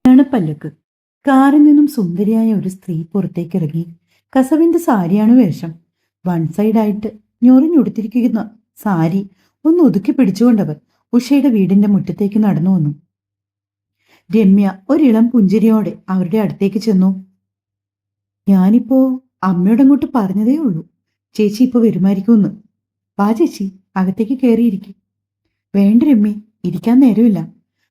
പല്ലക്ക്. കാറിൽ നിന്നും സുന്ദരിയായ ഒരു സ്ത്രീ പുറത്തേക്കിറങ്ങി. കസവിന്റെ സാരിയാണ് വേഷം. വൺ സൈഡായിട്ട് ഞൊറിഞ്ഞുടുത്തിരിക്കുന്ന സാരി ഒന്ന് ഒതുക്കി പിടിച്ചുകൊണ്ടവർ ഉഷയുടെ വീടിന്റെ മുറ്റത്തേക്ക് നടന്നു വന്നു. രമ്യ ഒരിളം പുഞ്ചിരിയോടെ അവരുടെ അടുത്തേക്ക് ചെന്നു. ഞാനിപ്പോ അമ്മയോട് അങ്ങോട്ട് പറഞ്ഞതേ ഉള്ളൂ, ചേച്ചി ഇപ്പൊ വരുമായിരിക്കുമെന്ന്. വാ ചേച്ചി, അകത്തേക്ക് കയറിയിരിക്കും. വേണ്ട രമ്യ, ഇരിക്കാൻ നേരമില്ല.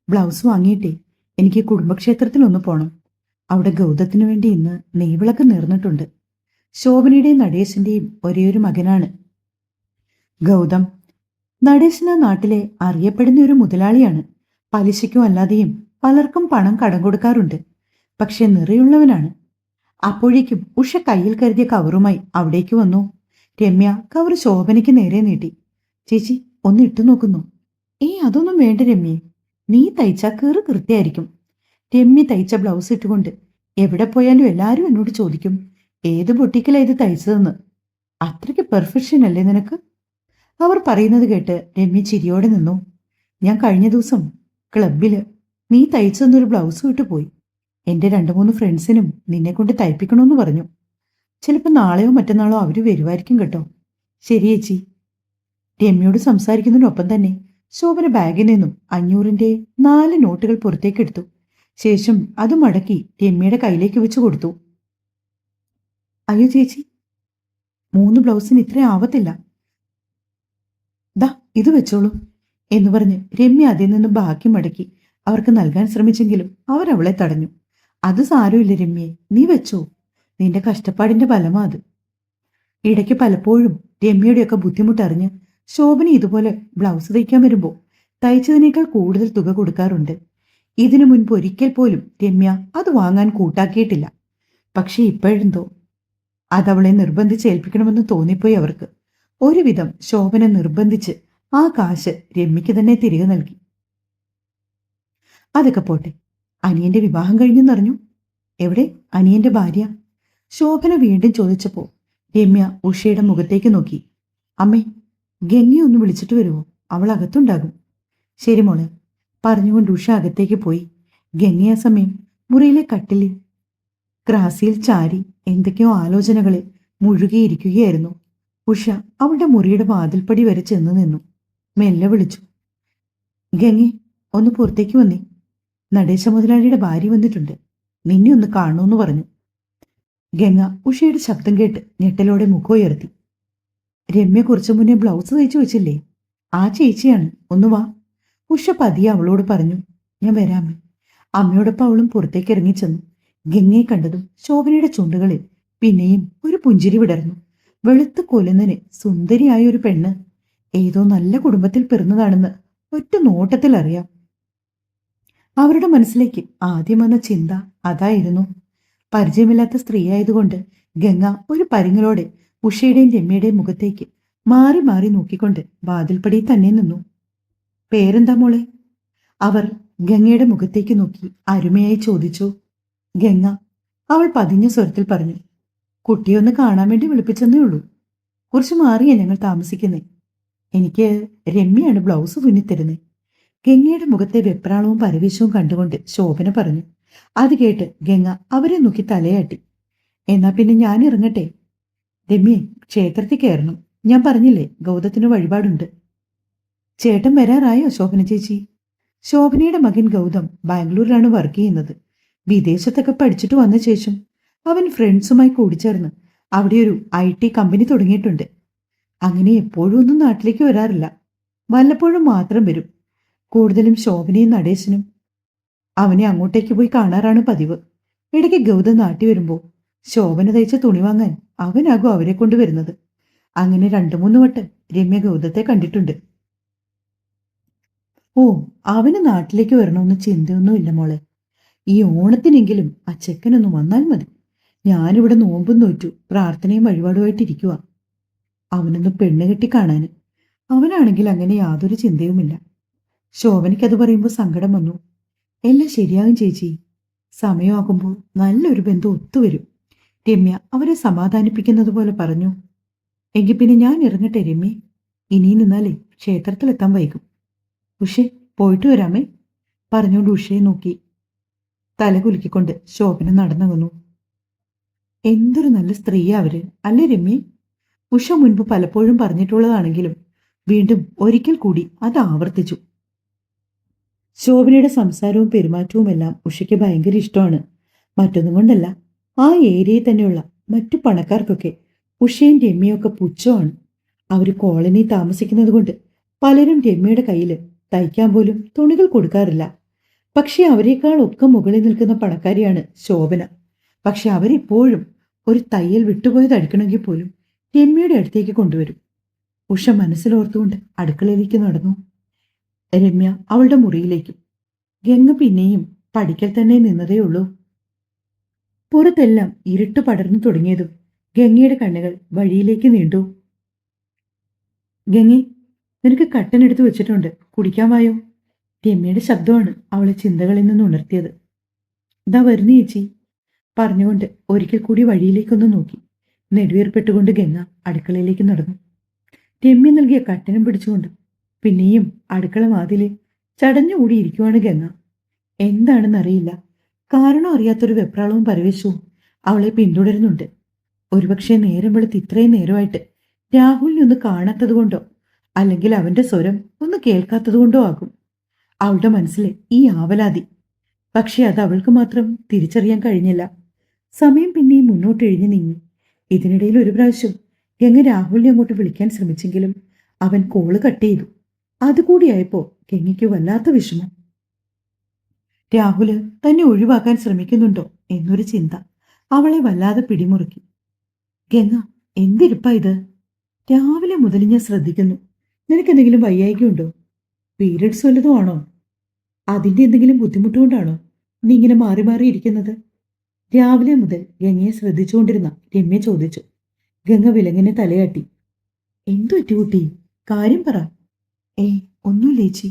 ബ്ലൗസ് വാങ്ങിയിട്ടേ എനിക്ക് കുടുംബക്ഷേത്രത്തിൽ ഒന്ന് പോണം. അവിടെ ഗൗതത്തിനു വേണ്ടി ഇന്ന് നെയ്വിളക്ക് നേർന്നിട്ടുണ്ട്. ശോഭനയുടെയും നടേശന്റെയും ഒരേയൊരു മകനാണ് ഗൗതം. നടേശന് നാട്ടിലെ അറിയപ്പെടുന്ന ഒരു മുതലാളിയാണ്. പലിശയ്ക്കും അല്ലാതെയും പലർക്കും പണം കടം കൊടുക്കാറുണ്ട്. പക്ഷെ നിറയുള്ളവനാണ്. അപ്പോഴേക്കും ഉഷ കയ്യിൽ കരുതിയ കവറുമായി അവിടേക്ക് വന്നു. രമ്യ കവർ ശോഭനയ്ക്ക് നേരെ നീട്ടി. ചേച്ചി ഒന്ന് ഇട്ടു നോക്കുന്നു. അതൊന്നും വേണ്ട രമ്യേ, നീ തയ്ച്ച കീറ് കൃത്യായിരിക്കും. രമ്യ തയ്ച്ച ബ്ലൗസ് ഇട്ടുകൊണ്ട് എവിടെ പോയാലും എല്ലാവരും എന്നോട് ചോദിക്കും, ഏത് ബൊട്ടിക്കലാ ഇത് തയ്ച്ചതെന്ന്. അത്രയ്ക്ക് പെർഫെക്ഷൻ അല്ലേ നിനക്ക്? അവർ പറയുന്നത് കേട്ട് രമ്യ ചിരിയോടെ നിന്നു. ഞാൻ കഴിഞ്ഞ ദിവസം ക്ലബില് നീ തയ്ച്ചെന്നൊരു ബ്ലൗസ് വിട്ടു പോയി. എന്റെ 2-3 ഫ്രണ്ട്സിനും നിന്നെ കൊണ്ട് തയ്പ്പിക്കണമെന്ന് പറഞ്ഞു. ചിലപ്പോൾ നാളെയോ മറ്റന്നാളോ അവര് വരുമായിരിക്കും കേട്ടോ. ശരി ചേച്ചി. രമ്യയോട് സംസാരിക്കുന്നതിനൊപ്പം തന്നെ ശോഭന ബാഗിൽ നിന്നും 500-ന്റെ 4 നോട്ടുകൾ പുറത്തേക്കെടുത്തു. ശേഷം അത് മടക്കി രമ്യയുടെ കയ്യിലേക്ക് വെച്ച് കൊടുത്തു. അയ്യോ ചേച്ചി, 3 ബ്ലൗസിന് ഇത്ര ആവത്തില്ല. ദാ ഇത് വെച്ചോളൂ എന്ന് പറഞ്ഞ് രമ്യ അതിൽ നിന്ന് ബാക്കി മടക്കി അവർക്ക് നൽകാൻ ശ്രമിച്ചെങ്കിലും അവരവളെ തടഞ്ഞു. അത് സാരമില്ല രമ്യേ, നീ വെച്ചോ. നിന്റെ കഷ്ടപ്പാടിന്റെ ഫലമാ അത്. ഇടയ്ക്ക് പലപ്പോഴും രമ്യയുടെയൊക്കെ ബുദ്ധിമുട്ടറിഞ്ഞ് ശോഭന ഇതുപോലെ ബ്ലൗസ് തയ്ക്കാൻ വരുമ്പോൾ തയ്ച്ചതിനേക്കാൾ കൂടുതൽ തുക കൊടുക്കാറുണ്ട്. ഇതിനു മുൻപ് ഒരിക്കൽ പോലും രമ്യ അത് വാങ്ങാൻ കൂട്ടാക്കിയിട്ടില്ല. പക്ഷെ ഇപ്പോഴെന്തോ അതവളെ നിർബന്ധിച്ച് ഏൽപ്പിക്കണമെന്ന് തോന്നിപ്പോയി അവർക്ക്. ഒരുവിധം ശോഭന നിർബന്ധിച്ച് ആ കാശ് രമ്യയ്ക്ക് തന്നെ തിരികെ നൽകി. അതൊക്കെ പോട്ടെ, അനിയന്റെ വിവാഹം കഴിഞ്ഞെന്നറിഞ്ഞു. എവിടെ അനിയന്റെ ഭാര്യ? ശോഭന വീണ്ടും ചോദിച്ചപ്പോ രമ്യ ഉഷയുടെ മുഖത്തേക്ക് നോക്കി. അമ്മേ, ഗംഗയൊന്ന് വിളിച്ചിട്ട് വരുമോ? അവൾ അകത്തുണ്ടാകും. ശരി മോളെ പറഞ്ഞുകൊണ്ട് ഉഷ അകത്തേക്ക് പോയി. ഗംഗ ആ സമയം മുറിയിലെ കട്ടിലിൽ ക്രാസിയിൽ ചാരി എന്തൊക്കെയോ ആലോചനകളിൽ മുഴുകിയിരിക്കുകയായിരുന്നു. ഉഷ അവളുടെ മുറിയുടെ വാതിൽപ്പടി വരെ ചെന്ന് നിന്നു. മെല്ലെ വിളിച്ചു. ഗംഗെ, ഒന്ന് പുറത്തേക്ക് വന്നേ. നടേശ മുതലാളിയുടെ ഭാര്യ വന്നിട്ടുണ്ട്. നിന്നെ ഒന്ന് കാണണമെന്ന് പറഞ്ഞു. ഗംഗ ഉഷയുടെ ശബ്ദം കേട്ട് ഞെട്ടലോടെ മുഖം ഉയർത്തി. രമ്യ കുറച്ചു മുന്നേ ബ്ലൗസ് തയ്ച്ചു വെച്ചില്ലേ? ആ ചേച്ചിയാണ്, ഒന്ന് വാ. ഉഷ പതിയെ അവളോട് പറഞ്ഞു. ഞാൻ വരാമേ. അമ്മയോടൊപ്പം അവളും പുറത്തേക്ക് ഇറങ്ങിച്ചെന്നു. ഗംഗയെ കണ്ടതും ശോഭനയുടെ ചുണ്ടുകളിൽ പിന്നെയും ഒരു പുഞ്ചിരി വിടർന്നു. വെളുത്ത് കൊലുന്നതിന് സുന്ദരിയായ ഒരു പെണ്ണ്. ഏതോ നല്ല കുടുംബത്തിൽ പിറന്നതാണെന്ന് ഒറ്റ നോട്ടത്തിൽ അറിയാം. അവരുടെ മനസ്സിലേക്ക് ആദ്യം വന്ന ചിന്ത അതായിരുന്നു. പരിചയമില്ലാത്ത സ്ത്രീയായതുകൊണ്ട് ഗംഗ ഒരു പരിങ്ങലോടെ ഉഷയുടെയും രമ്യയുടെയും മുഖത്തേക്ക് മാറി മാറി നോക്കിക്കൊണ്ട് വാതിൽപ്പടി തന്നെ നിന്നു. പേരെന്താ മോളെ? അവർ ഗംഗയുടെ മുഖത്തേക്ക് നോക്കി അരുമയായി ചോദിച്ചു. ഗംഗ, അവൾ പതിഞ്ഞ സ്വരത്തിൽ പറഞ്ഞു. കുട്ടിയൊന്ന് കാണാൻ വേണ്ടി വിളിപ്പിച്ചെന്നേ ഉള്ളൂ. കുറച്ച് മാറിയാ ഞങ്ങൾ താമസിക്കുന്നേ. എനിക്ക് രമ്യയാണ് ബ്ലൗസ് തുന്നിത്തരുന്നേ. ഗംഗയുടെ മുഖത്തെ വെപ്രാളവും പരവേശവും കണ്ടുകൊണ്ട് ശോഭന പറഞ്ഞു. അത് കേട്ട് ഗംഗ അവരെ നോക്കി തലയാട്ടി. എന്നാ പിന്നെ ഞാൻ ഇറങ്ങട്ടെ. രമ്യേ, ക്ഷേത്രത്തിൽ കയറണം. ഞാൻ പറഞ്ഞില്ലേ ഗൗതത്തിന് വഴിപാടുണ്ട്. ചേട്ടൻ വരാറായോ ശോഭന ചേച്ചി? ശോഭനയുടെ മകൻ ഗൗതം ബാംഗ്ലൂരിലാണ് വർക്ക് ചെയ്യുന്നത്. വിദേശത്തൊക്കെ പഠിച്ചിട്ട് വന്ന ശേഷം അവൻ ഫ്രണ്ട്സുമായി കൂടിച്ചേർന്ന് അവിടെ ഒരു IT കമ്പനി തുടങ്ങിയിട്ടുണ്ട്. അങ്ങനെ എപ്പോഴും ഒന്നും നാട്ടിലേക്ക് വരാറില്ല. വല്ലപ്പോഴും മാത്രം വരും. കൂടുതലും ശോഭനയും നടേശനും അവനെ അങ്ങോട്ടേക്ക് പോയി കാണാറാണ് പതിവ്. ഇടയ്ക്ക് ഗൗതം നാട്ടി വരുമ്പോൾ ശോഭന തയ്ച്ച തുണി വാങ്ങാൻ അവനാകും അവരെ കൊണ്ടുവരുന്നത്. അങ്ങനെ 2-3 വട്ടം രമ്യ ഗൗതത്തെ കണ്ടിട്ടുണ്ട്. ഓ, അവന് നാട്ടിലേക്ക് വരണമെന്ന് ചിന്തയൊന്നുമില്ല മോളെ. ഈ ഓണത്തിനെങ്കിലും ആ ചെക്കനൊന്ന് വന്നാൽ മതി. ഞാനിവിടെ നോമ്പും നോറ്റു പ്രാർത്ഥനയും വഴിപാടുമായിട്ടിരിക്കുക. അവനൊന്ന് പെണ്ണ് കെട്ടി കാണാന്. അവനാണെങ്കിൽ അങ്ങനെ യാതൊരു ചിന്തയുമില്ല. ശോഭനയ്ക്കത് പറയുമ്പോൾ സങ്കടം വന്നു. എല്ലാം ശരിയാകും ചേച്ചി. സമയമാകുമ്പോൾ നല്ലൊരു ബന്ധം ഒത്തുവരും. രമ്യ അവരെ സമാധാനിപ്പിക്കുന്നത് പോലെ പറഞ്ഞു. എങ്കിൽ പിന്നെ ഞാൻ ഇറങ്ങട്ടെ രമ്യ. ഇനിയും നിന്നാലേ ക്ഷേത്രത്തിലെത്താൻ വൈകും. ഉഷേ, പോയിട്ട് വരാമേ പറഞ്ഞുകൊണ്ട് ഉഷയെ നോക്കി. തലകുലുക്കിക്കൊണ്ട് ശോഭന നടന്നകുന്നു. എന്തൊരു നല്ല സ്ത്രീയാ അവര്, അല്ലേ രമ്യ? ഉഷ മുൻപ് പലപ്പോഴും പറഞ്ഞിട്ടുള്ളതാണെങ്കിലും വീണ്ടും ഒരിക്കൽ കൂടി അത് ആവർത്തിച്ചു. ശോഭനയുടെ സംസാരവും പെരുമാറ്റവുമെല്ലാം ഉഷയ്ക്ക് ഭയങ്കര ഇഷ്ടമാണ്. മറ്റൊന്നും കൊണ്ടല്ല, ആ ഏരിയയിൽ തന്നെയുള്ള മറ്റു പണക്കാർക്കൊക്കെ ഉഷയും രമ്യയും ഒക്കെ പുച്ഛമാണ്. അവർ കോളനി താമസിക്കുന്നത് കൊണ്ട് പലരും രമ്യയുടെ കയ്യിൽ തയ്ക്കാൻ പോലും തുണികൾ കൊടുക്കാറില്ല. പക്ഷെ അവരെക്കാൾ ഒക്കെ മുകളിൽ നിൽക്കുന്ന പണക്കാരിയാണ് ശോഭന. പക്ഷെ അവരിപ്പോഴും ഒരു തയ്യൽ വിട്ടുപോയത് അടിക്കണമെങ്കിൽ പോലും രമ്യയുടെ അടുത്തേക്ക് കൊണ്ടുവരും. ഉഷ മനസ്സിലോർത്തുകൊണ്ട് അടുക്കളയിലേക്ക് നടന്നു. രമ്യ അവളുടെ മുറിയിലേക്കും. ഗംഗ പിന്നെയും പഠിക്കൽ തന്നെ നിന്നതേ ഉള്ളൂ. പുറത്തെല്ലാം ഇരുട്ട് പടർന്നു തുടങ്ങിയതും ഗംഗയുടെ കണ്ണുകൾ വഴിയിലേക്ക് നീണ്ടു. ഗംഗെ, നിനക്ക് കട്ടൻ എടുത്തു വെച്ചിട്ടുണ്ട്, കുടിക്കാൻ വായോ? രമ്യയുടെ ശബ്ദമാണ് അവളെ ചിന്തകളിൽ നിന്ന് ഉണർത്തിയത്. ഇതാ വരുന്നു ചേച്ചി പറഞ്ഞുകൊണ്ട് ഒരിക്കൽ കൂടി വഴിയിലേക്കൊന്ന് നോക്കി. നെടുവേർപ്പെട്ടുകൊണ്ട് ഗംഗ അടുക്കളയിലേക്ക് നടന്നു. രമ്യ നൽകിയ കട്ടനും പിടിച്ചുകൊണ്ട് പിന്നെയും അടുക്കള വാതിലെ ചടഞ്ഞുകൂടിയിരിക്കുവാണ് ഗംഗ. എന്താണെന്നറിയില്ല, കാരണം അറിയാത്തൊരു വെപ്രാളവും പരവേശവും അവളെ പിന്തുടരുന്നുണ്ട്. ഒരുപക്ഷെ നേരം വെളുത്ത് ഇത്രയും നേരമായിട്ട് രാഹുലിനൊന്ന് കാണാത്തതുകൊണ്ടോ അല്ലെങ്കിൽ അവന്റെ സ്വരം ഒന്ന് കേൾക്കാത്തതുകൊണ്ടോ ആകും അവളുടെ മനസ്സിലെ ഈ ആവലാതി. പക്ഷെ അത് അവൾക്ക് മാത്രം തിരിച്ചറിയാൻ കഴിഞ്ഞില്ല. സമയം പിന്നെയും മുന്നോട്ട് എഴിഞ്ഞു നീങ്ങി. ഇതിനിടയിൽ ഒരു പ്രാവശ്യം ഗംഗ രാഹുലിനെ അങ്ങോട്ട് വിളിക്കാൻ ശ്രമിച്ചെങ്കിലും അവൻ കോള് കട്ട് ചെയ്തു. അതുകൂടിയായപ്പോ ഗംഗയ്ക്ക് വല്ലാത്ത വിഷമം. രാഹുല് തന്നെ ഒഴിവാക്കാൻ ശ്രമിക്കുന്നുണ്ടോ എന്നൊരു ചിന്ത അവളെ വല്ലാതെ പിടിമുറുക്കി. ഗംഗ, എന്തിരിപ്പാ ഇത്? രാവിലെ മുതൽ ഞാൻ ശ്രദ്ധിക്കുന്നു. നിനക്കെന്തെങ്കിലും വയ്യായികയുണ്ടോ? പീരിയഡ്സ് വല്ലതും ആണോ? അതിന്റെ എന്തെങ്കിലും ബുദ്ധിമുട്ടുകൊണ്ടാണോ നീ ഇങ്ങനെ മാറി മാറി ഇരിക്കുന്നത്? രാവിലെ മുതൽ ഗംഗയെ ശ്രദ്ധിച്ചുകൊണ്ടിരുന്ന രമ്യ ചോദിച്ചു. ഗംഗ വിലങ്ങനെ തലയാട്ടി. എന്തു പറ്റി കുട്ടി? കാര്യം പറ. ഒന്നുമില്ല ചേച്ചി,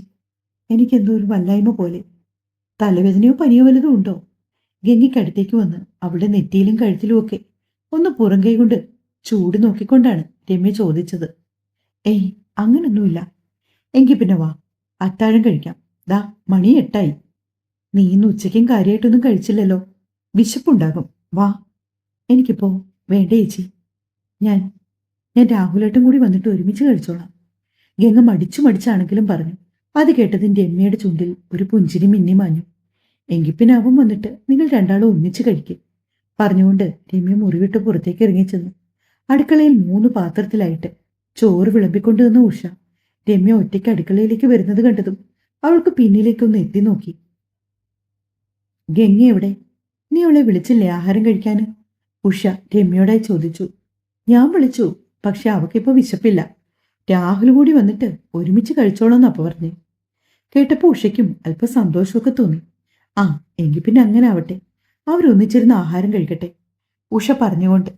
എനിക്കെന്തോ ഒരു വല്ലായ്മ പോലെ. തലവേദനയോ പനിയോ വല്ലതും ഉണ്ടോ? ഗംഗയ്ക്കടുത്തേക്ക് വന്ന് അവളുടെ നെറ്റിയിലും കഴുത്തിലും ഒക്കെ ഒന്ന് പുറംകൈ കൊണ്ട് ചൂട് നോക്കിക്കൊണ്ടാണ് രമ്യ ചോദിച്ചത്. അങ്ങനൊന്നുമില്ല. എങ്കിൽ പിന്നെ വാ, അത്താഴം കഴിക്കാം. ദാ മണി 8 നീ ഇന്ന് ഉച്ചയ്ക്കും കാര്യമായിട്ടൊന്നും കഴിച്ചില്ലല്ലോ, വിശപ്പുണ്ടാകും. വാ. എനിക്കിപ്പോ വേണ്ട ചേച്ചി, ഞാൻ രാഹുലേട്ടും കൂടി വന്നിട്ട് ഒരുമിച്ച് കഴിച്ചോളാം. ഗംഗ മടിച്ചാണെങ്കിലും പറഞ്ഞു. അത് കേട്ടതിന്റെ രമ്യയുടെ ചുണ്ടിൽ ഒരു പുഞ്ചിരി മിന്നി മാഞ്ഞു. എങ്കിൽ പിന്നെ അവൻ വന്നിട്ട് നിങ്ങൾ രണ്ടാളും ഒന്നിച്ച് കഴിക്കും പറഞ്ഞുകൊണ്ട് രമ്യ മുറിവിട്ട് പുറത്തേക്ക് ഇറങ്ങിച്ചെന്നു. അടുക്കളയിൽ 3 പാത്രത്തിലായിട്ട് ചോറ് വിളമ്പിക്കൊണ്ടു വന്ന ഉഷ രമ്യ ഒറ്റയ്ക്ക് അടുക്കളയിലേക്ക് വരുന്നത് കണ്ടതും അവൾക്ക് പിന്നിലേക്കൊന്ന് എത്തി നോക്കി. ഗംഗ എവിടെ? നീ അവളെ വിളിച്ചില്ലേ ആഹാരം കഴിക്കാന്? ഉഷ രമ്യയോടായി ചോദിച്ചു. ഞാൻ വിളിച്ചു, പക്ഷെ അവക്കിപ്പോ വിശപ്പില്ല. രാഹുൽ കൂടി വന്നിട്ട് ഒരുമിച്ച് കഴിച്ചോളാം അപ്പ പറഞ്ഞു. കേട്ടപ്പോ ഉഷയ്ക്കും അല്പം സന്തോഷമൊക്കെ തോന്നി. എങ്കിൽ പിന്നെ അങ്ങനെ ആവട്ടെ, അവരൊന്നിച്ചിരുന്ന് ആഹാരം കഴിക്കട്ടെ. ഉഷ പറഞ്ഞുകൊണ്ട്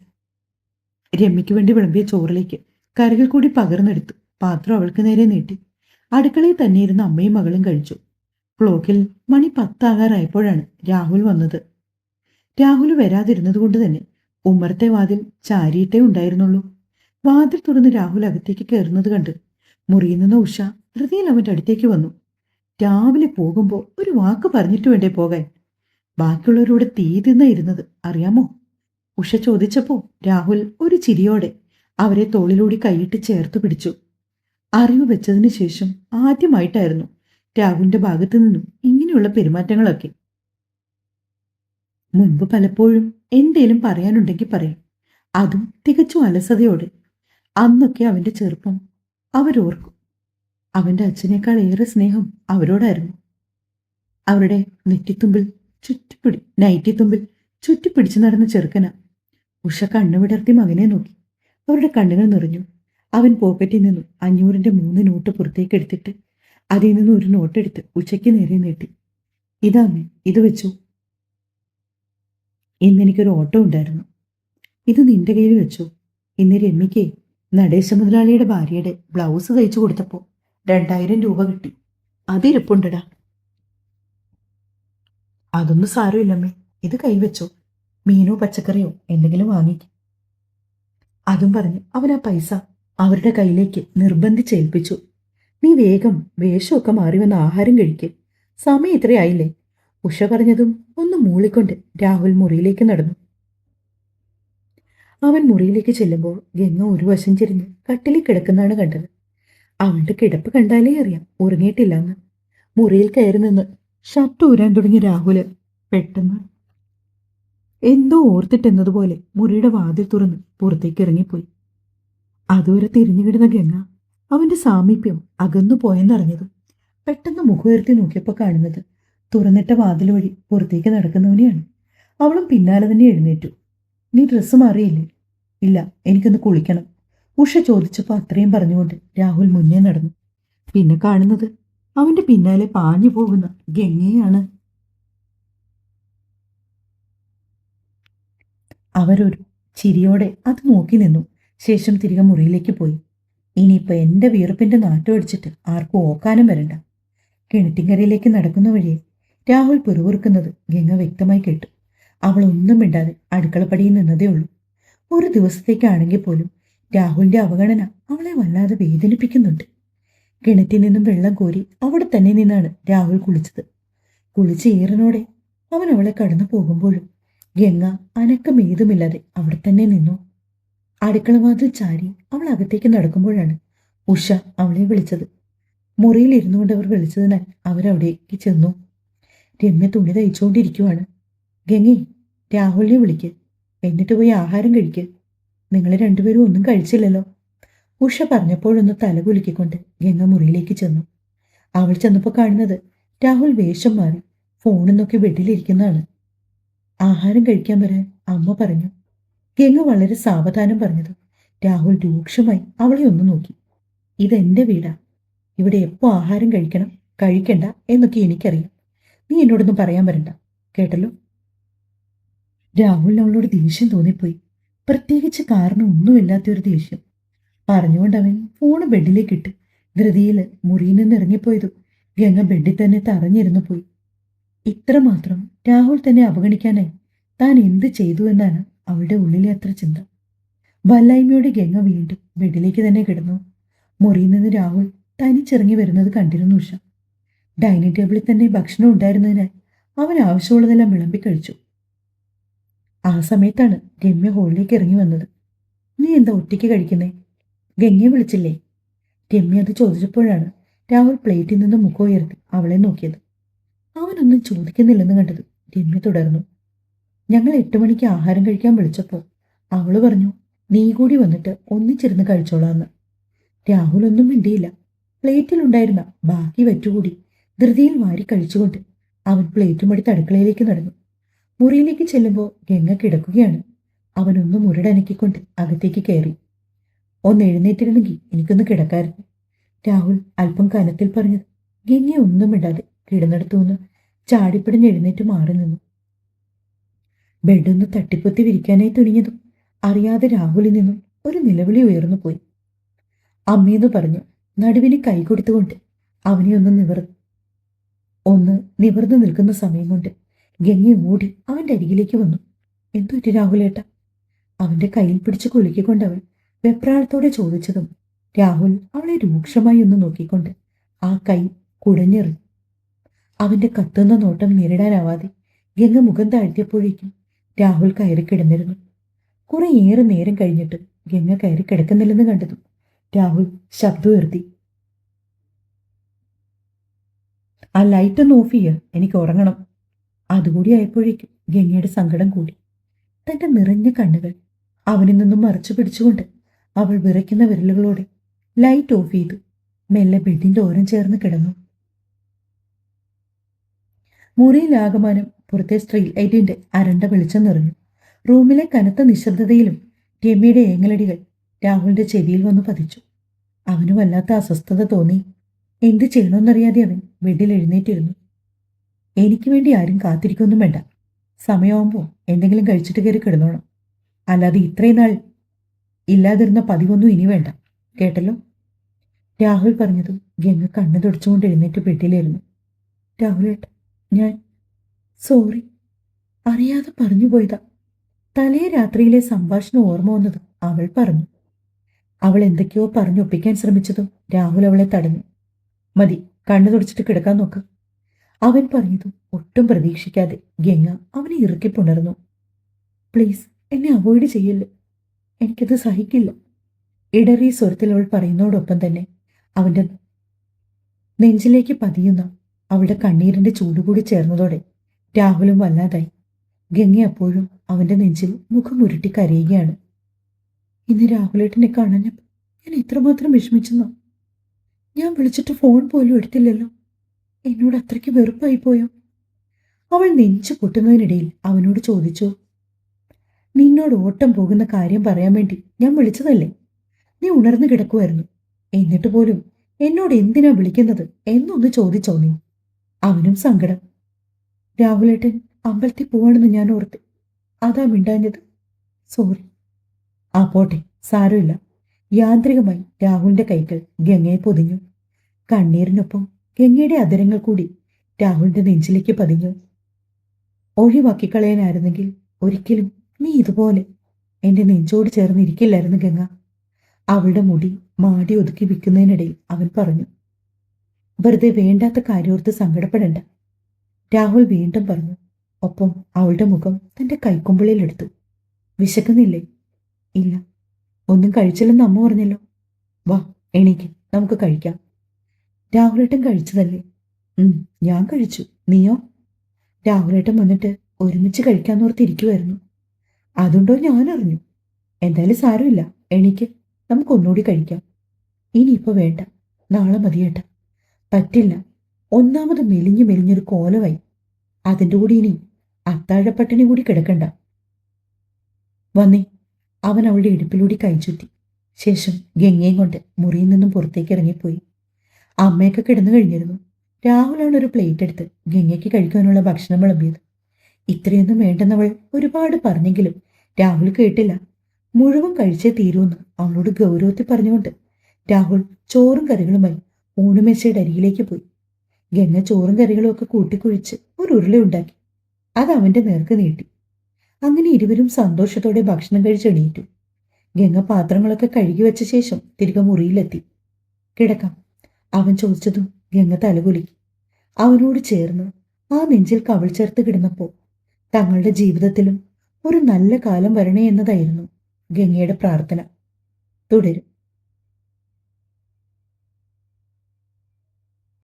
രമ്യയ്ക്ക് വേണ്ടി വിളമ്പിയ ചോറിലേക്ക് കറികൾ കൂടി പകർന്നെടുത്തു പാത്രം അവൾക്ക് നേരെ നീട്ടി. അടുക്കളയിൽ തന്നെ ഇരുന്ന് അമ്മയും മകളും കഴിച്ചു. ക്ലോക്കിൽ മണി 10 ആകാറായപ്പോഴാണ് രാഹുൽ വന്നത്. രാഹുൽ വരാതിരുന്നത് കൊണ്ട് തന്നെ ഉമ്മറത്തെ വാതിൽ ചാരിയിട്ടേ ഉണ്ടായിരുന്നുള്ളൂ. വാതിൽ തുറന്ന് രാഹുൽ അകത്തേക്ക് കയറുന്നത് കണ്ട് മുറിയിൽ നിന്ന് ഉഷ ഹൃദയിൽ അവന്റെ അടുത്തേക്ക് വന്നു. രാവിലെ പോകുമ്പോൾ ഒരു വാക്ക് പറഞ്ഞിട്ട് വേണ്ടേ പോകാൻ? ബാക്കിയുള്ളവരോട് തീ തിന്ന ഇരുന്നത് അറിയാമോ? ഉഷ ചോദിച്ചപ്പോ രാഹുൽ ഒരു ചിരിയോടെ അവരെ തോളിലൂടി കൈയിട്ട് ചേർത്ത് പിടിച്ചു. അറിവ് വെച്ചതിന് ശേഷം ആദ്യമായിട്ടായിരുന്നു രാഹുലിന്റെ ഭാഗത്തു നിന്നും ഇങ്ങനെയുള്ള പെരുമാറ്റങ്ങളൊക്കെ. മുൻപ് പലപ്പോഴും എന്തേലും പറയാനുണ്ടെങ്കിൽ പറയും, അതും തികച്ചും അലസതയോടെ. അന്നൊക്കെ അവന്റെ ചെറുപ്പം അവരോർക്കും. അവന്റെ അച്ഛനേക്കാൾ ഏറെ സ്നേഹം അവരോടായിരുന്നു. അവരുടെ നെറ്റിത്തുമ്പിൽ നൈറ്റിത്തുമ്പിൽ ചുറ്റിപ്പിടിച്ചു നടന്ന ചെറുക്കന. ഉഷ കണ്ണുവിടർത്തി മകനെ നോക്കി. അവരുടെ കണ്ണുകൾ നിറഞ്ഞു. അവൻ പോക്കറ്റിൽ നിന്നും 500-ന്റെ 3 നോട്ട് പുറത്തേക്ക് എടുത്തിട്ട് അതിൽ നിന്ന് ഒരു നോട്ടെടുത്ത് ഉച്ചയ്ക്ക് നേരെ നീട്ടി. ഇതാമ്മേ, ഇത് വെച്ചു. ഇന്നെനിക്കൊരു ഓട്ടം ഉണ്ടായിരുന്നു, ഇത് നിന്റെ കയ്യിൽ വെച്ചു. ഇന്ന് രമ്യയ്ക്ക് നടേശ മുതലാളിയുടെ ഭാര്യയുടെ ബ്ലൗസ് തയ്ച്ചു കൊടുത്തപ്പോ 2000 രൂപ കിട്ടി. അതിരിപ്പുണ്ടടാ. അതൊന്നും സാരമില്ലമ്മേ, ഇത് കൈവച്ചോ. മീനോ പച്ചക്കറിയോ എന്തെങ്കിലും വാങ്ങിക്കും. അതും പറഞ്ഞ് അവൻ ആ പൈസ അവരുടെ കയ്യിലേക്ക് നിർബന്ധിച്ചേൽപ്പിച്ചു. നീ വേഗം വേഷമൊക്കെ മാറി വന്ന് ആഹാരം കഴിക്ക്. സമയം ഇത്രയായില്ലേ? ഉഷ പറഞ്ഞതും ഒന്ന് മൂളിക്കൊണ്ട് രാഹുൽ മുറിയിലേക്ക് നടന്നു. അവൻ മുറിയിലേക്ക് ചെല്ലുമ്പോൾ ഗംഗ ഒരു വശം ചെരിഞ്ഞ് കട്ടിലിൽ കിടക്കുന്നതാണ് കണ്ടത്. അവളുടെ കിടപ്പ് കണ്ടാലേ അറിയാം ഉറങ്ങിയിട്ടില്ലെന്ന്. മുറിയിൽ കയറി നിന്ന് ഷർട്ട് ഊരാൻ തുടങ്ങിയ രാഹുല് പെട്ടെന്ന് എന്തോ ഓർത്തിട്ടെന്നതുപോലെ മുറിയുടെ വാതിൽ തുറന്ന് പുറത്തേക്ക് ഇറങ്ങിപ്പോയി. അതുവരെ തിരിഞ്ഞുകിടുന്ന ഗംഗ അവന്റെ സാമീപ്യം അകന്നു പോയെന്നറിഞ്ഞതും പെട്ടെന്ന് മുഖമുയർത്തി നോക്കിയപ്പോൾ കാണുന്നത് തുറന്നിട്ട വാതിൽ വഴി പുറത്തേക്ക് നടക്കുന്നവനെയാണ്. അവളും പിന്നാലെ തന്നെ എഴുന്നേറ്റു. നീ ഡ്രസ്സ് മാറിയില്ലേ? ഇല്ല, എനിക്കൊന്ന് കുളിക്കണം, ഉഷ ചോദിച്ചപ്പോൾ അത്രയും പറഞ്ഞുകൊണ്ട് രാഹുൽ മുന്നേ നടന്നു. പിന്നെ കാണുന്നത് അവന്റെ പിന്നാലെ പാഞ്ഞു പോകുന്ന ഗംഗയാണ്. അവരൊരു ചിരിയോടെ അത് നോക്കി നിന്നു. ശേഷം തിരികെ മുറിയിലേക്ക് പോയി. ഇനിയിപ്പോ എന്റെ വീർപ്പിന്റെ നാറ്റം അടിച്ചിട്ട് ആർക്കും ഓക്കാനും വരണ്ട. കിണറ്റിൻകരയിലേക്ക് നടക്കുന്ന വഴിയെ രാഹുൽ പിറുപിറുക്കുന്നത് ഗംഗ വ്യക്തമായി കേട്ടു. അവൾ ഒന്നും മിണ്ടാതെ അടുക്കളപ്പടിയിൽ നിന്നതേ ഉള്ളൂ. ഒരു ദിവസത്തേക്കാണെങ്കിൽ പോലും രാഹുലിന്റെ അവഗണന അവളെ വല്ലാതെ വേദനിപ്പിക്കുന്നുണ്ട്. കിണറ്റിൽ നിന്നും വെള്ളം കോരി അവിടെ തന്നെ നിന്നാണ് രാഹുൽ കുളിച്ചത്. കുളിച്ച് ഈറനോടെ അവൻ അവളെ കടന്നു പോകുമ്പോഴും ഗംഗ അനക്കം ഏതുമില്ലാതെ അവിടെ തന്നെ നിന്നു. അടുക്കളവാതിൽ ചാരി അവൾ അകത്തേക്ക് നടക്കുമ്പോഴാണ് ഉഷ അവളെ വിളിച്ചത്. മുറിയിൽ ഇരുന്നുകൊണ്ട് അവർ വിളിച്ചതിനാൽ അവരവിടേക്ക് ചെന്നു. രമ്യ തുണി തയ്ച്ചുകൊണ്ടിരിക്കുവാണ്. ഗംഗേ, രാഹുലിനെ വിളിക്ക്, എന്നിട്ട് പോയി ആഹാരം കഴിക്ക്. നിങ്ങൾ രണ്ടുപേരും ഒന്നും കഴിച്ചില്ലല്ലോ. ഉഷ പറഞ്ഞപ്പോഴൊന്ന് തലകുലുക്കിക്കൊണ്ട് ഗംഗ മുറിയിലേക്ക് ചെന്നു. അവൾ ചെന്നപ്പോൾ കാണുന്നത് രാഹുൽ വേഷം മാറി ഫോണിൽ നോക്കി ബെഡിലിരിക്കുന്നതാണ്. ആഹാരം കഴിക്കാൻ വരാൻ അമ്മ പറഞ്ഞു. ഗംഗ വളരെ സാവധാനം പറഞ്ഞത് രാഹുൽ രൂക്ഷമായി അവളെ ഒന്ന് നോക്കി. ഇതെന്റെ വീടാ, ഇവിടെ എപ്പോ ആഹാരം കഴിക്കണം കഴിക്കണ്ട എന്നൊക്കെ എനിക്കറിയാം. നീ എന്നോടൊന്നും പറയാൻ വരണ്ട, കേട്ടല്ലോ. രാഹുലിന് അവളോട് ദേഷ്യം തോന്നിപ്പോയി. പ്രത്യേകിച്ച് കാരണം ഒന്നുമില്ലാത്തൊരു ദേഷ്യം. പറഞ്ഞുകൊണ്ട് അവൻ ഫോണ് ബെഡിലേക്ക് ഇട്ട് ധൃതിയിൽ മുറിയിൽ നിന്ന് ഇറങ്ങിപ്പോയതും ഗംഗ ബെഡിൽ തന്നെ തറഞ്ഞിരുന്നു പോയി. ഇത്രമാത്രം രാഹുൽ തന്നെ അവഗണിക്കാനായി താൻ എന്ത് ചെയ്തു എന്നാണ് അവളുടെ ഉള്ളിലെ അത്ര ചിന്ത. വല്ലായ്മയോടെ ഗംഗ വീണ്ടും ബെഡിലേക്ക് തന്നെ കിടന്നു. മുറിയിൽ നിന്ന് രാഹുൽ തനിച്ചിറങ്ങി വരുന്നത് കണ്ടിരുന്നു ഉഷ. ഡൈനിങ് ടേബിളിൽ തന്നെ ഭക്ഷണം ഉണ്ടായിരുന്നതിനാൽ അവൻ ആവശ്യമുള്ളതെല്ലാം വിളമ്പി കഴിച്ചു. ആ സമയത്താണ് രമ്യ ഹോളിലേക്ക് ഇറങ്ങി വന്നത്. നീ എന്താ ഒറ്റയ്ക്ക് കഴിക്കുന്നേ? ഗംഗയെ വിളിച്ചില്ലേ? രമ്യ അത് ചോദിച്ചപ്പോഴാണ് രാഹുൽ പ്ലേറ്റിൽ നിന്ന് മുഖം ഉയർത്തി അവളെ നോക്കിയത്. അവനൊന്നും ചോദിക്കുന്നില്ലെന്ന് കണ്ടത് രമ്യ തുടർന്നു. ഞങ്ങൾ 8 മണിക്ക് ആഹാരം കഴിക്കാൻ വിളിച്ചപ്പോൾ അവള് പറഞ്ഞു നീ കൂടി വന്നിട്ട് ഒന്നിച്ചിരുന്ന് കഴിച്ചോളാന്ന്. രാഹുൽ ഒന്നും മിണ്ടിയില്ല. പ്ലേറ്റിലുണ്ടായിരുന്ന ബാക്കി വറ്റുകൂടി ധൃതിയിൽ വാരി കഴിച്ചുകൊണ്ട് അവൻ പ്ലേറ്റും എടുത്ത് അടുക്കളയിലേക്ക് നടന്നു. മുറിയിലേക്ക് ചെല്ലുമ്പോൾ ഗംഗ കിടക്കുകയാണ്. അവനൊന്ന് മുരടനക്കിക്കൊണ്ട് അകത്തേക്ക് കയറി. ഒന്ന് എഴുന്നേറ്റിരുന്നെങ്കിൽ എനിക്കൊന്ന് കിടക്കായിരുന്നു, രാഹുൽ അല്പം കനത്തിൽ പറഞ്ഞത്. ഗംഗ ഒന്നും ഇടാതെ കിടന്നെടുത്തുനിന്ന് ചാടിപ്പിടിഞ്ഞ് എഴുന്നേറ്റ് മാറി നിന്നു. ബെഡൊന്ന് തട്ടിപ്പൊത്തി വിരിക്കാനായി തുനിഞ്ഞതും അറിയാതെ രാഹുലിൽ നിന്നും ഒരു നിലവിളി ഉയർന്നു പോയി. അമ്മയെന്ന് പറഞ്ഞു നടുവിന് കൈ കൊടുത്തുകൊണ്ട് അവനെ ഒന്ന് നിവർന്നു നിൽക്കുന്ന സമയം കൊണ്ട് ഗംഗ ഓടി അവന്റെ അരികിലേക്ക് വന്നു. എന്തുപറ്റി രാഹുലേട്ട? അവന്റെ കയ്യിൽ പിടിച്ച് കുലുക്കിക്കൊണ്ടവൾ വെപ്രാളത്തോടെ ചോദിച്ചതും രാഹുൽ അവളെ രൂക്ഷമായി ഒന്ന് നോക്കിക്കൊണ്ട് ആ കൈ കുടഞ്ഞെറിഞ്ഞു. അവന്റെ കത്തുന്ന നോട്ടം നേരിടാനാവാതെ ഗംഗ മുഖം താഴ്ത്തിയപ്പോഴേക്കും രാഹുൽ കയറി കിടന്നിരുന്നു. കുറേയേറെ നേരം കഴിഞ്ഞിട്ട് ഗംഗ കയറി കിടക്കുന്നില്ലെന്ന് കണ്ടതും രാഹുൽ ശബ്ദം ഉയർത്തി. ആ ലൈറ്റ് ഒന്ന് ഓഫ് ചെയ്യുക, എനിക്ക് ഉറങ്ങണം. അതുകൂടി ആയപ്പോഴേക്കും ഗംഗയുടെ സങ്കടം കൂടി. തന്റെ നിറഞ്ഞ കണ്ണുകൾ അവനിൽ നിന്നും മറച്ചു പിടിച്ചുകൊണ്ട് അവൾ വിറയ്ക്കുന്ന വിരലുകളോടെ ലൈറ്റ് ഓഫ് ചെയ്തു മെല്ലെ ബെഡിന്റെ ഓരം ചേർന്ന് കിടന്നു. മുറിയിലാകമാനം പുറത്തെ സ്ട്രീറ്റ് ലൈറ്റിന്റെ അരണ്ട വെളിച്ചം നിറഞ്ഞു. റൂമിലെ കനത്ത നിശബ്ദതയിലും രമ്യയുടെ ഏങ്ങലടികൾ രാഹുലിന്റെ ചെവിയിൽ വന്ന് പതിച്ചു. അവന് വല്ലാത്ത അസ്വസ്ഥത തോന്നി. എന്ത് ചെയ്യണമെന്നറിയാതെ അവൻ ബെഡിൽ എഴുന്നേറ്റിരുന്നു. എനിക്ക് വേണ്ടി ആരും കാത്തിരിക്കൊന്നും വേണ്ട. സമയമാകുമ്പോൾ എന്തെങ്കിലും കഴിച്ചിട്ട് കയറി കിടന്നോണം. അല്ലാതെ ഇത്രയും നാൾ ഇല്ലാതിരുന്ന പതിവൊന്നും ഇനി വേണ്ട, കേട്ടല്ലോ. രാഹുൽ പറഞ്ഞതും ഗംഗ കണ്ണു തുടച്ചുകൊണ്ട് എഴുന്നേറ്റ് ബെഡിലിരുന്നു. രാഹുലേട്ട, ഞാൻ സോറി, അറിയാതെ പറഞ്ഞു പോയതാ. തലേ രാത്രിയിലെ സംഭാഷണം ഓർമ്മ വന്നതും അവൾ പറഞ്ഞു. അവൾ എന്തൊക്കെയോ പറഞ്ഞൊപ്പിക്കാൻ ശ്രമിച്ചതും രാഹുൽ അവളെ തടഞ്ഞു. മതി, കണ്ണു തുടച്ചിട്ട് കിടക്കാൻ നോക്ക്. അവൻ പറഞ്ഞതും ഒട്ടും പ്രതീക്ഷിക്കാതെ ഗംഗ അവനെ ഇറുക്കിപ്പുണർന്നു. പ്ലീസ്, എന്നെ അവോയ്ഡ് ചെയ്യല്ലേ, എനിക്കത് സഹിക്കില്ല. ഇടറിയ സ്വരത്തിൽ അവൾ പറയുന്നതോടൊപ്പം തന്നെ അവന്റെ നെഞ്ചിലേക്ക് പതിയുന്ന അവളുടെ കണ്ണീരിന്റെ ചൂടുകൂടി ചേർന്നതോടെ രാഹുലും വല്ലാതായി. ഗംഗ അപ്പോഴും അവന്റെ നെഞ്ചിൽ മുഖം ഉരുട്ടി കരയുകയാണ്. ഇന്ന് രാഹുലേട്ടനെ കാണാഞ്ഞപ്പോൾ ഞാൻ എത്രമാത്രം വിഷമിച്ചെന്നോ. ഞാൻ വിളിച്ചിട്ട് ഫോൺ പോലും എടുത്തില്ലല്ലോ. എന്നോട് അത്രയ്ക്ക് വെറുപ്പായി പോയോ? അവൾ നെഞ്ചു പൊട്ടുന്നതിനിടയിൽ അവനോട് ചോദിച്ചു. നിന്നോട് ഓട്ടം പോകുന്ന കാര്യം പറയാൻ വേണ്ടി ഞാൻ വിളിച്ചതല്ലേ? നീ ഉണർന്നു കിടക്കുമായിരുന്നു. എന്നിട്ട് പോലും എന്നോട് എന്തിനാ വിളിക്കുന്നത് എന്നൊന്ന് ചോദിച്ചോ നീ? അവനും സങ്കടം. രാഹുലേട്ടൻ അമ്പലത്തിൽ പോവാണെന്ന് ഞാൻ ഓർത്ത്, അതാ മിണ്ടാഞ്ഞത്. സോറി. ആ പോട്ടെ, സാരമില്ല. യാന്ത്രികമായി രാഹുലിന്റെ കൈകൾ ഗംഗയെ പൊതിഞ്ഞു. കണ്ണീരിനൊപ്പം ഗംഗയുടെ അധരങ്ങൾ കൂടി രാഹുലിന്റെ നെഞ്ചിലേക്ക് പതിഞ്ഞു. ഒഴിവാക്കിക്കളയാനായിരുന്നെങ്കിൽ ഒരിക്കലും നീ ഇതുപോലെ എന്റെ നെഞ്ചോട് ചേർന്നിരിക്കില്ലായിരുന്നു ഗംഗ. അവളുടെ മുടി മാടി ഒതുക്കി വിൽക്കുന്നതിനിടയിൽ അവൻ പറഞ്ഞു. വെറുതെ വേണ്ടാത്ത കാര്യോർത്ത് സങ്കടപ്പെടണ്ട, രാഹുൽ വീണ്ടും പറഞ്ഞു. ഒപ്പം അവളുടെ മുഖം തന്റെ കൈക്കുമ്പിളിലെടുത്തു. വിശക്കുന്നില്ലേ? ഇല്ല. ഒന്നും കഴിച്ചില്ലെന്ന് അമ്മ പറഞ്ഞല്ലോ. വാ, എണീക്ക്, നമുക്ക് കഴിക്കാം. രാഹുലേട്ടൻ കഴിച്ചതല്ലേ? ഞാൻ കഴിച്ചു. നീയോ? രാഹുലേട്ടൻ വന്നിട്ട് ഒരുമിച്ച് കഴിക്കാന്നോർത്തിരിക്കുമായിരുന്നു. അതുണ്ടോ ഞാൻ അറിഞ്ഞു. എന്തായാലും സാരമില്ല, എണീക്ക്, നമുക്കൊന്നുകൂടി കഴിക്കാം. ഇനിയിപ്പോ വേണ്ട, നാളെ മതിയേട്ട. പറ്റില്ല, ഒന്നാമത് മെലിഞ്ഞു മെലിഞ്ഞൊരു കോലമായി. അതിൻ്റെ കൂടി ഇനി അത്താഴപ്പട്ടിണി കൂടി കിടക്കണ്ട. വന്നേ. അവൻ അവളുടെ ഇടുപ്പിലൂടെ കൈചുറ്റി. ശേഷം ഗംഗയും കൊണ്ട് മുറിയിൽ നിന്നും പുറത്തേക്ക് ഇറങ്ങിപ്പോയി. അമ്മയൊക്കെ കിടന്നു കഴിഞ്ഞിരുന്നു. രാഹുലാണ് ഒരു പ്ലേറ്റ് എടുത്ത് ഗംഗയ്ക്ക് കഴിക്കാനുള്ള ഭക്ഷണം വിളമ്പിയത്. ഇത്രയൊന്നും വേണ്ടെന്നവൾ ഒരുപാട് പറഞ്ഞെങ്കിലും രാഹുൽ കേട്ടില്ല. മുഴുവൻ കഴിച്ചേ തീരുമെന്ന് അവളോട് ഗൗരവത്തിൽ പറഞ്ഞുകൊണ്ട് രാഹുൽ ചോറും കറികളുമായി ഊണുമേശയുടെ അരികിലേക്ക് പോയി. ഗംഗ ചോറും കറികളും ഒക്കെ കൂട്ടിക്കുഴിച്ച് ഒരു ഉരുള ഉണ്ടാക്കി. അത് അവന്റെ നേർക്ക് നീട്ടി. അങ്ങനെ ഇരുവരും സന്തോഷത്തോടെ ഭക്ഷണം കഴിച്ചെണീറ്റു. ഗംഗ പാത്രങ്ങളൊക്കെ കഴുകി വെച്ച ശേഷം തിരികെ മുറിയിലെത്തി. കിടക്കാം, അവൻ ചോദിച്ചതും ഗംഗ തലകുലുക്കി. അവനോട് ചേർന്ന് ആ നെഞ്ചിൽ കവിൾ ചേർത്ത് കിടന്നപ്പോൾ തങ്ങളുടെ ജീവിതത്തിലും ഒരു നല്ല കാലം വരണേ എന്നതായിരുന്നു ഗംഗയുടെ പ്രാർത്ഥന. തുടരും.